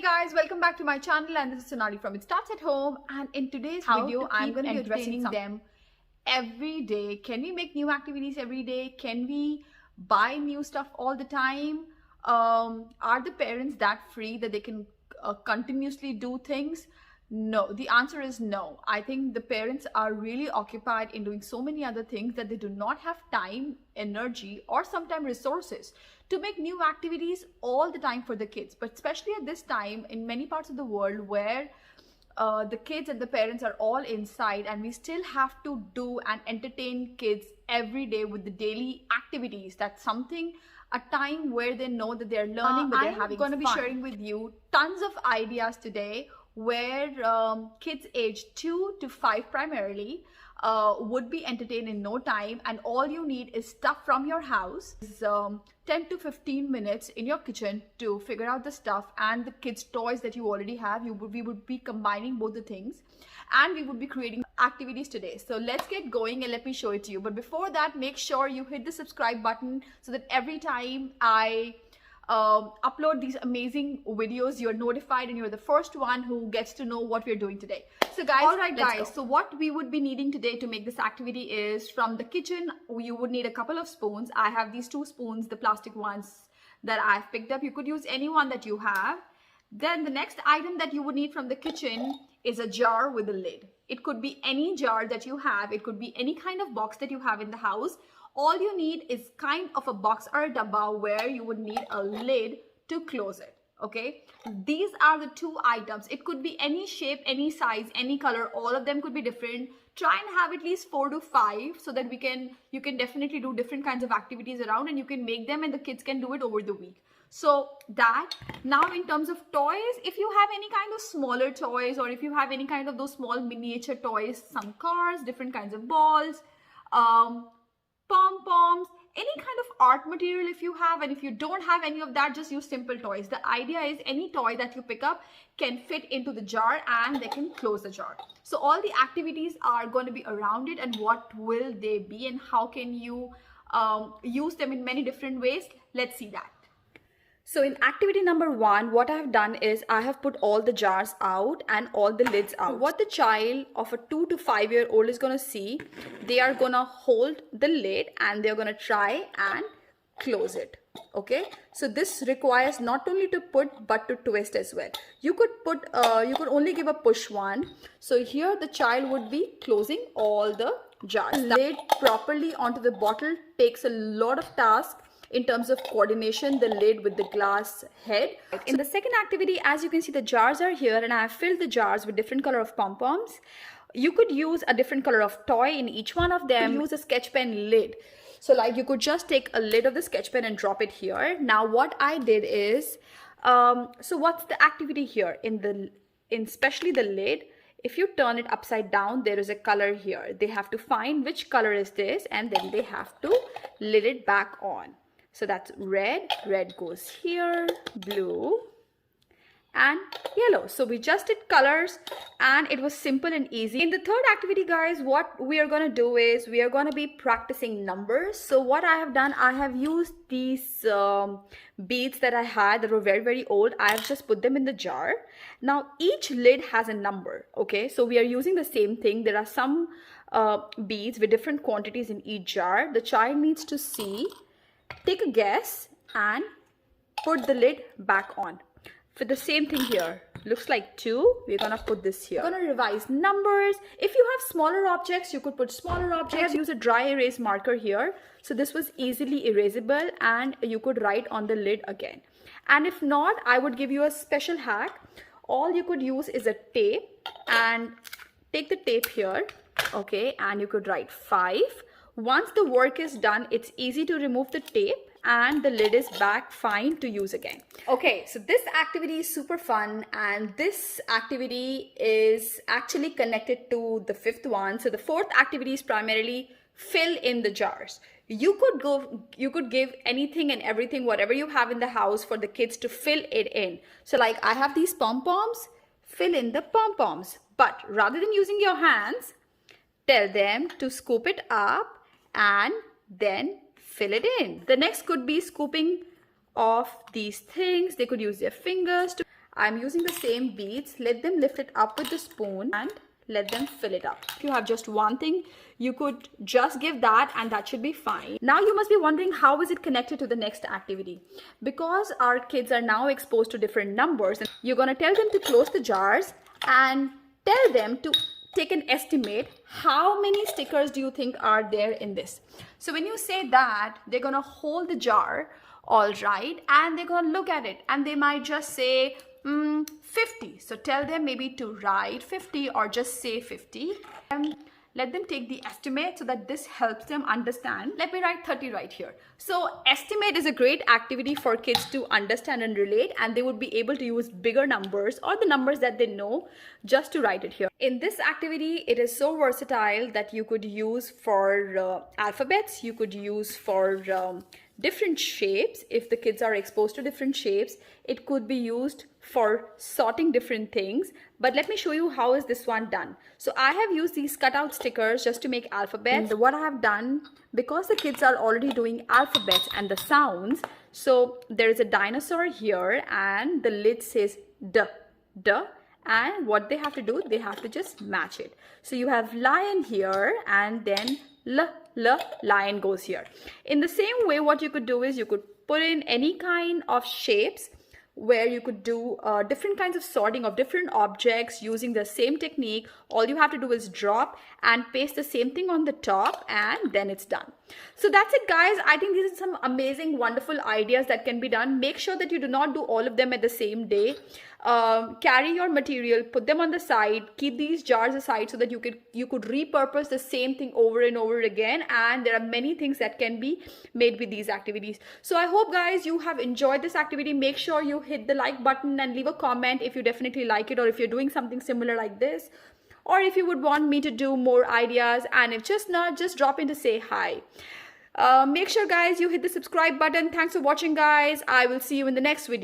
guys, welcome back to my channel, and this is Sonali from It Starts at Home. And in today's video I'm going to be addressing them every day. Can we make new activities every day? Can we buy new stuff all the time? Are the parents that free that they can continuously do things? No, the answer is no. I think the parents are really occupied in doing so many other things that they do not have time, energy, or sometimes resources to make new activities all the time for the kids. But especially at this time in many parts of the world where the kids and the parents are all inside, and we still have to do and entertain kids every day with the daily activities. That's something, a time where they know that they're learning, but they're having fun. I'm going to be sharing with you tons of ideas today where kids age 2 to 5 primarily would be entertained in no time, and all you need is stuff from your house. 10 to 15 minutes in your kitchen to figure out the stuff and the kids' toys that you already have. We would be combining both the things, and we would be creating activities today. So let's get going and let me show it to you. But before that, make sure you hit the subscribe button so that every time I upload these amazing videos, you're notified and you're the first one who gets to know what we're doing today. So guys, alright guys, so what we would be needing today to make this activity is, from the kitchen you would need a couple of spoons. I have these 2 spoons, the plastic ones that I've picked up. You could use any one that you have. Then the next item that you would need from the kitchen is a jar with a lid. It could be any jar that you have. It could be any kind of box that you have in the house. All you need is kind of a box or a dabba where you would need a lid to close it. Okay, these are the 2 items. It could be any shape, any size, any color. All of them could be different. Try and have at least 4 to 5 so that you can definitely do different kinds of activities around, and you can make them and the kids can do it over the week. So that, now in terms of toys, if you have any kind of smaller toys, or if you have any kind of those small miniature toys, some cars, different kinds of balls, pom-poms, any kind of art material if you have, and if you don't have any of that, just use simple toys. The idea is any toy that you pick up can fit into the jar and they can close the jar. So all the activities are going to be around it, and what will they be and how can you use them in many different ways. Let's see that. So in activity number 1, what I have done is I have put all the jars out and all the lids out. What the child of a 2 to 5 year old is going to see, they are going to hold the lid and they're going to try and close it. Okay, so this requires not only to put but to twist as well. You could only give a push one. So here the child would be closing all the jars. The lid properly onto the bottle takes a lot of task in terms of coordination, the lid with the glass head. In the second activity, as you can see, the jars are here and I have filled the jars with different color of pom-poms. You could use a different color of toy in each one of them. Use a sketch pen lid. So like you could just take a lid of the sketch pen and drop it here. Now what I did is, so what's the activity here? Especially the lid, if you turn it upside down, there is a color here. They have to find which color is this, and then they have to lid it back on. So that's red goes here, blue and yellow. So we just did colors and it was simple and easy. In the third activity, guys, what we are going to do is we are going to be practicing numbers. So what I have done, I have used these beads that I had that were very old. I have just put them in the jar. Now each lid has a number. Okay, so we are using the same thing. There are some beads with different quantities in each jar. The child needs to see, take a guess and put the lid back on. For the same thing here, looks like 2. We're gonna put this here. We're gonna revise numbers. If you have smaller objects, you could put smaller objects. Use a dry erase marker here. So this was easily erasable and you could write on the lid again. And if not, I would give you a special hack. All you could use is a tape, and take the tape here, okay, and you could write 5. Once the work is done, it's easy to remove the tape and the lid is back fine to use again. Okay, so this activity is super fun, and this activity is actually connected to the 5th one. So the 4th activity is primarily fill in the jars. You could give anything and everything, whatever you have in the house, for the kids to fill it in. So like I have these pom-poms, fill in the pom-poms. But rather than using your hands, tell them to scoop it up and then fill it in. The next could be scooping off these things. They could use their fingers to, I'm using the same beads. Let them lift it up with the spoon and let them fill it up. If you have just one thing, you could just give that and that should be fine. Now you must be wondering, how is it connected to the next activity? Because our kids are now exposed to different numbers, and you're going to tell them to close the jars and tell them to take an estimate. How many stickers do you think are there in this? So when you say that, they're going to hold the jar, all right, and they're going to look at it and they might just say 50. So tell them maybe to write 50 or just say 50. Let them take the estimate so that this helps them understand. Let me write 30 right here. So estimate is a great activity for kids to understand and relate, and they would be able to use bigger numbers or the numbers that they know just to write it here. In this activity, it is so versatile that you could use for alphabets, you could use for different shapes. If the kids are exposed to different shapes, it could be used for sorting different things. But let me show you how is this one done. So I have used these cutout stickers just to make alphabets. And what I have done, because the kids are already doing alphabets and the sounds, so there is a dinosaur here and the lid says D, D, and what they have to do, they have to just match it. So you have lion here and then L, lion goes here. In the same way, what you could do is you could put in any kind of shapes where you could do different kinds of sorting of different objects using the same technique. All you have to do is drop and paste the same thing on the top and then it's done. So that's it, guys. I think these are some amazing, wonderful ideas that can be done. Make sure that you do not do all of them at the same day. Carry your material, put them on the side, keep these jars aside so that you could repurpose the same thing over and over again, and there are many things that can be made with these activities. So I hope, guys, you have enjoyed this activity. Make sure you hit the like button and leave a comment if you definitely like it, or if you're doing something similar like this, or if you would want me to do more ideas, and if just not, just drop in to say hi. Make sure, guys, you hit the subscribe button. Thanks for watching, guys. I will see you in the next video.